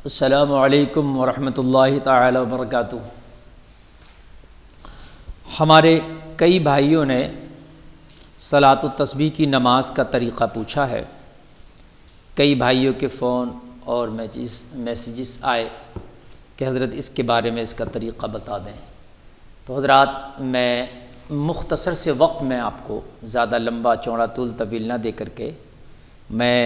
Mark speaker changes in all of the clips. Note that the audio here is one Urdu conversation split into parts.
Speaker 1: السلام علیکم ورحمۃ اللہ تعالی وبرکاتہ۔ ہمارے کئی بھائیوں نے صلاۃ التسبیح کی نماز کا طریقہ پوچھا ہے۔ کئی بھائیوں کے فون اور میسیجز آئے کہ حضرت اس کے بارے میں اس کا طریقہ بتا دیں۔ تو حضرات، میں مختصر سے وقت میں آپ کو زیادہ لمبا چوڑا طول طویل نہ دے کر کے میں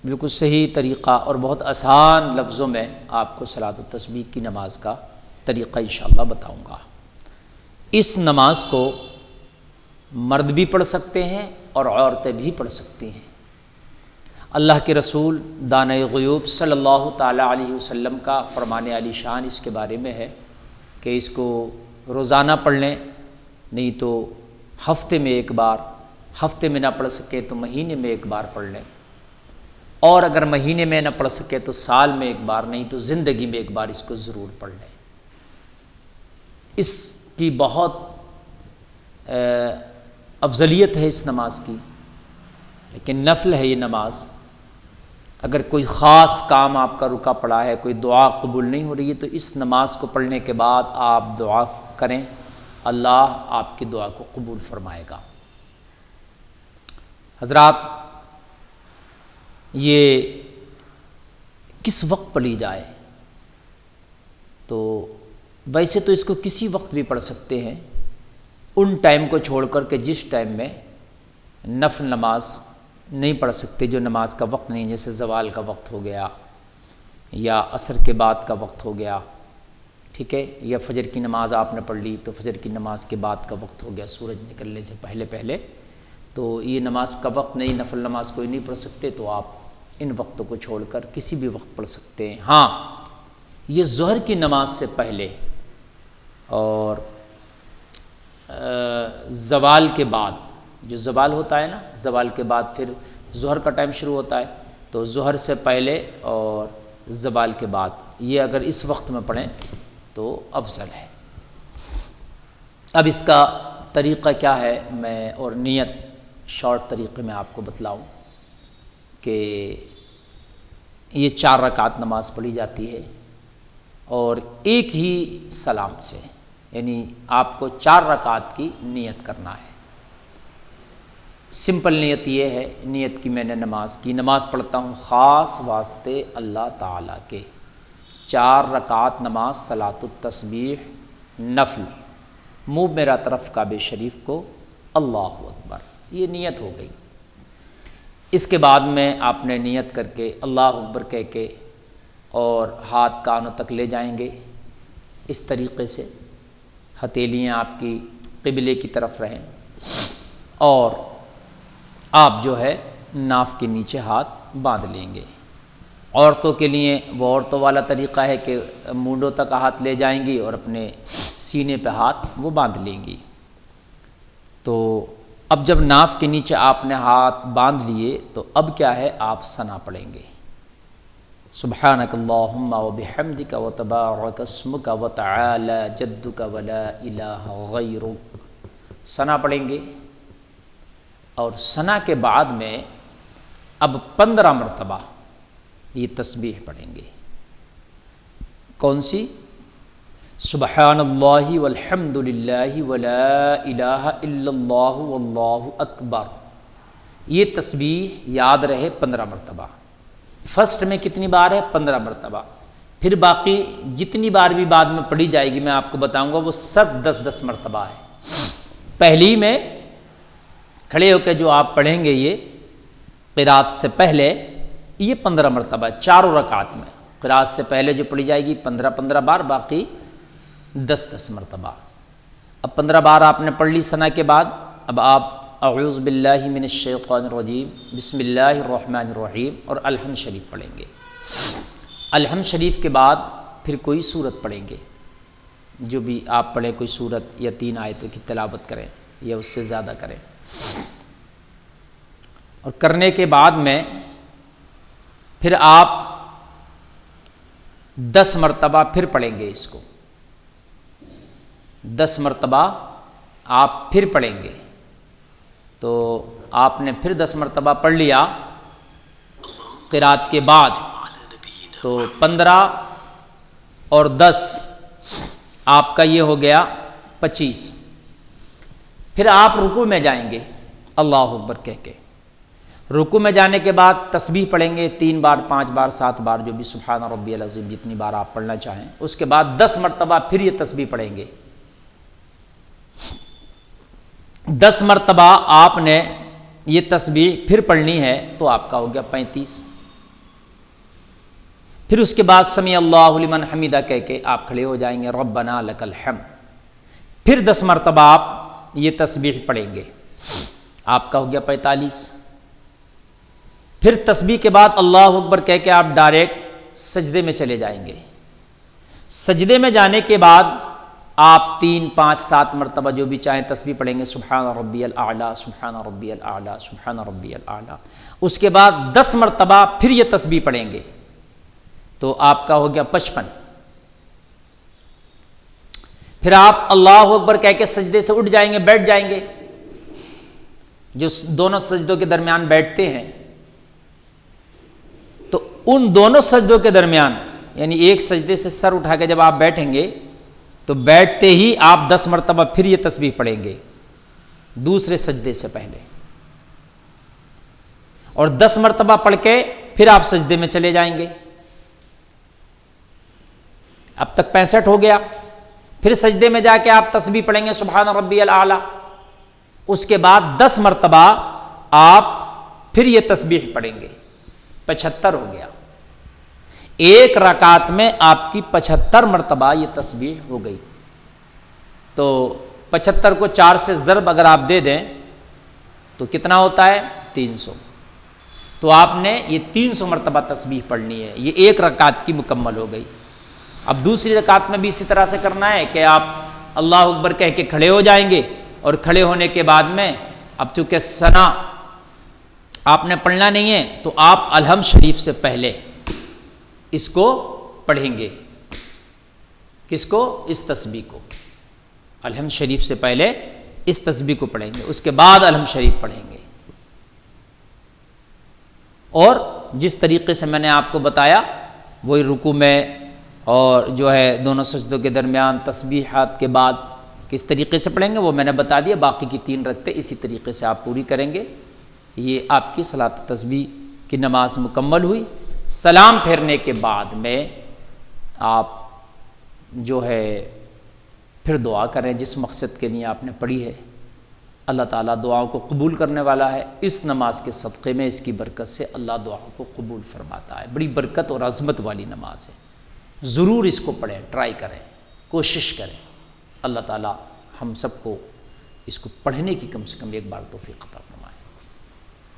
Speaker 1: بالکل صحیح طریقہ اور بہت آسان لفظوں میں آپ کو صلاۃ التسبیح کی نماز کا طریقہ انشاءاللہ بتاؤں گا۔ اس نماز کو مرد بھی پڑھ سکتے ہیں اور عورتیں بھی پڑھ سکتی ہیں۔ اللہ کے رسول دانۂ غیوب صلی اللہ تعالیٰ علیہ وسلم کا فرمان عالی شان اس کے بارے میں ہے کہ اس کو روزانہ پڑھ لیں، نہیں تو ہفتے میں ایک بار، ہفتے میں نہ پڑھ سکے تو مہینے میں ایک بار پڑھ لیں، اور اگر مہینے میں نہ پڑھ سکے تو سال میں ایک بار، نہیں تو زندگی میں ایک بار اس کو ضرور پڑھ لیں۔ اس کی بہت افضلیت ہے اس نماز کی، لیکن نفل ہے یہ نماز۔ اگر کوئی خاص کام آپ کا رکا پڑا ہے، کوئی دعا قبول نہیں ہو رہی ہے، تو اس نماز کو پڑھنے کے بعد آپ دعا کریں، اللہ آپ کی دعا کو قبول فرمائے گا۔ حضرات، یہ کس وقت پڑھی جائے؟ تو ویسے تو اس کو کسی وقت بھی پڑھ سکتے ہیں، ان ٹائم کو چھوڑ کر کے جس ٹائم میں نفل نماز نہیں پڑھ سکتے، جو نماز کا وقت نہیں، جیسے زوال کا وقت ہو گیا یا عصر کے بعد کا وقت ہو گیا، ٹھیک ہے، یا فجر کی نماز آپ نے پڑھ لی تو فجر کی نماز کے بعد کا وقت ہو گیا، سورج نکلنے سے پہلے، تو یہ نماز کا وقت نہیں، نفل نماز کوئی نہیں پڑھ سکتے، تو آپ ان وقتوں کو چھوڑ کر کسی بھی وقت پڑھ سکتے ہیں۔ ہاں، یہ ظہر کی نماز سے پہلے اور زوال کے بعد، جو زوال ہوتا ہے نا، زوال کے بعد پھر ظہر کا ٹائم شروع ہوتا ہے، تو ظہر سے پہلے اور زوال کے بعد یہ اگر اس وقت میں پڑھیں تو افضل ہے۔ اب اس کا طریقہ کیا ہے، میں اور نیت شارٹ طریقے میں آپ کو بتلاؤں کہ یہ 4 رکعت نماز پڑھی جاتی ہے اور ایک ہی سلام سے، یعنی آپ کو 4 رکعت کی نیت کرنا ہے۔ سمپل نیت یہ ہے، نیت کی میں نے نماز پڑھتا ہوں خاص واسطے اللہ تعالیٰ کے، 4 رکعت نماز صلاۃ التسبیح نفل، منہ میرا طرف کعبہ شریف کو، اللہ اکبر، یہ نیت ہو گئی۔ اس کے بعد میں آپ نے نیت کر کے اللہ اکبر کہہ کے اور ہاتھ کانوں تک لے جائیں گے، اس طریقے سے ہتھیلیاں آپ کی قبلے کی طرف رہیں، اور آپ جو ہے ناف کے نیچے ہاتھ باندھ لیں گے۔ عورتوں کے لیے وہ عورتوں والا طریقہ ہے کہ مونڈوں تک ہاتھ لے جائیں گی اور اپنے سینے پہ ہاتھ وہ باندھ لیں گی۔ تو اب جب ناف کے نیچے آپ نے ہاتھ باندھ لیے تو اب کیا ہے، آپ ثنا پڑھیں گے، سبحانک اللہم وبحمدک وتبارک اسمک وتعالی جدک ولا الہ غیرک، ثنا پڑھیں گے، اور ثنا کے بعد میں اب 15 مرتبہ یہ تسبیح پڑھیں گے۔ کون سی؟ سبحان اللہ والحمد للہ ولا الہ الا اللہ واللہ اکبر، یہ تسبیح یاد رہے 15 مرتبہ۔ فرسٹ میں کتنی بار ہے؟ 15 مرتبہ۔ پھر باقی جتنی بار بھی بعد میں پڑھی جائے گی میں آپ کو بتاؤں گا، وہ سب 10 مرتبہ ہے۔ پہلی میں کھڑے ہو کے جو آپ پڑھیں گے یہ قرات سے پہلے، یہ 15 مرتبہ، 4 رکعت میں قرات سے پہلے جو پڑھی جائے گی 15 بار، باقی 10 مرتبہ۔ اب 15 بار آپ نے پڑھ لی ثنا کے بعد، اب آپ اعوذ باللہ من الشیطان الرجیم، بسم اللہ الرحمن الرحیم اور الحمد شریف پڑھیں گے۔ الحمد شریف کے بعد پھر کوئی سورت پڑھیں گے، جو بھی آپ پڑھیں، کوئی سورت یا 3 آیتوں کی تلاوت کریں یا اس سے زیادہ کریں، اور کرنے کے بعد میں پھر آپ 10 مرتبہ پھر پڑھیں گے اس کو، 10 مرتبہ آپ پھر پڑھیں گے۔ تو آپ نے پھر 10 مرتبہ پڑھ لیا قرات کے بعد، تو 15 اور 10 آپ کا یہ ہو گیا 25۔ پھر آپ رکوع میں جائیں گے اللہ اکبر کہہ کے۔ رکوع میں جانے کے بعد تسبیح پڑھیں گے 3 بار 5 بار 7 بار، جو بھی سبحان ربی العظیم جتنی بار آپ پڑھنا چاہیں۔ اس کے بعد 10 مرتبہ پھر یہ تسبیح پڑھیں گے۔ 10 مرتبہ آپ نے یہ تسبیح پھر پڑھنی ہے تو آپ کا ہو گیا 35۔ پھر اس کے بعد سمیع اللہ لمن حمیدہ کہہ کے آپ کھڑے ہو جائیں گے، ربنا لک الحمد۔ پھر 10 مرتبہ آپ یہ تسبیح پڑھیں گے، آپ کا ہو گیا 45۔ پھر تسبیح کے بعد اللہ اکبر کہہ کے آپ ڈائریکٹ سجدے میں چلے جائیں گے۔ سجدے میں جانے کے بعد آپ 3 5 7 مرتبہ جو بھی چاہیں تسبیح پڑھیں گے، سبحان ربی الاعلیٰ سبحان ربی الاعلیٰ سبحان ربی الاعلیٰ۔ اس کے بعد 10 مرتبہ پھر یہ تسبیح پڑھیں گے تو آپ کا ہو گیا 55۔ پھر آپ اللہ اکبر کہہ کے سجدے سے اٹھ جائیں گے، بیٹھ جائیں گے۔ جو دونوں سجدوں کے درمیان بیٹھتے ہیں تو ان دونوں سجدوں کے درمیان، یعنی ایک سجدے سے سر اٹھا کے جب آپ بیٹھیں گے تو بیٹھتے ہی آپ 10 مرتبہ پھر یہ تسبیح پڑھیں گے دوسرے سجدے سے پہلے، اور 10 مرتبہ پڑھ کے پھر آپ سجدے میں چلے جائیں گے۔ اب تک 65 ہو گیا۔ پھر سجدے میں جا کے آپ تسبیح پڑھیں گے سبحان ربی الاعلیٰ۔ اس کے بعد 10 مرتبہ آپ پھر یہ تسبیح پڑھیں گے، 75 ہو گیا۔ ایک رکعت میں آپ کی 75 مرتبہ یہ تسبیح ہو گئی۔ تو 75 کو 4 سے ضرب اگر آپ دے دیں تو کتنا ہوتا ہے؟ 300۔ تو آپ نے یہ 300 مرتبہ تسبیح پڑھنی ہے، یہ ایک رکعت کی مکمل ہو گئی۔ اب دوسری رکعت میں بھی اسی طرح سے کرنا ہے کہ آپ اللہ اکبر کہہ کے کھڑے ہو جائیں گے، اور کھڑے ہونے کے بعد میں اب چونکہ ثنا آپ نے پڑھنا نہیں ہے تو آپ الحمد شریف سے پہلے اس کو پڑھیں گے۔ کس کو؟ اس تسبیح کو۔ الحمد شریف سے پہلے اس تسبیح کو پڑھیں گے، اس کے بعد الحمد شریف پڑھیں گے۔ اور جس طریقے سے میں نے آپ کو بتایا وہی رکوع میں اور جو ہے دونوں سجدوں کے درمیان تسبیحات کے بعد کس طریقے سے پڑھیں گے وہ میں نے بتا دیا۔ باقی کی 3 رکعتیں اسی طریقے سے آپ پوری کریں گے۔ یہ آپ کی صلاۃ تسبیح کی نماز مکمل ہوئی۔ سلام پھیرنے کے بعد میں آپ جو ہے پھر دعا کریں جس مقصد کے لیے آپ نے پڑھی ہے۔ اللہ تعالیٰ دعاؤں کو قبول کرنے والا ہے۔ اس نماز کے صدقے میں اس کی برکت سے اللہ دعاؤں کو قبول فرماتا ہے۔ بڑی برکت اور عظمت والی نماز ہے، ضرور اس کو پڑھیں، ٹرائی کریں، کوشش کریں۔ اللہ تعالیٰ ہم سب کو اس کو پڑھنے کی کم سے کم ایک بار توفیق عطا فرمائے۔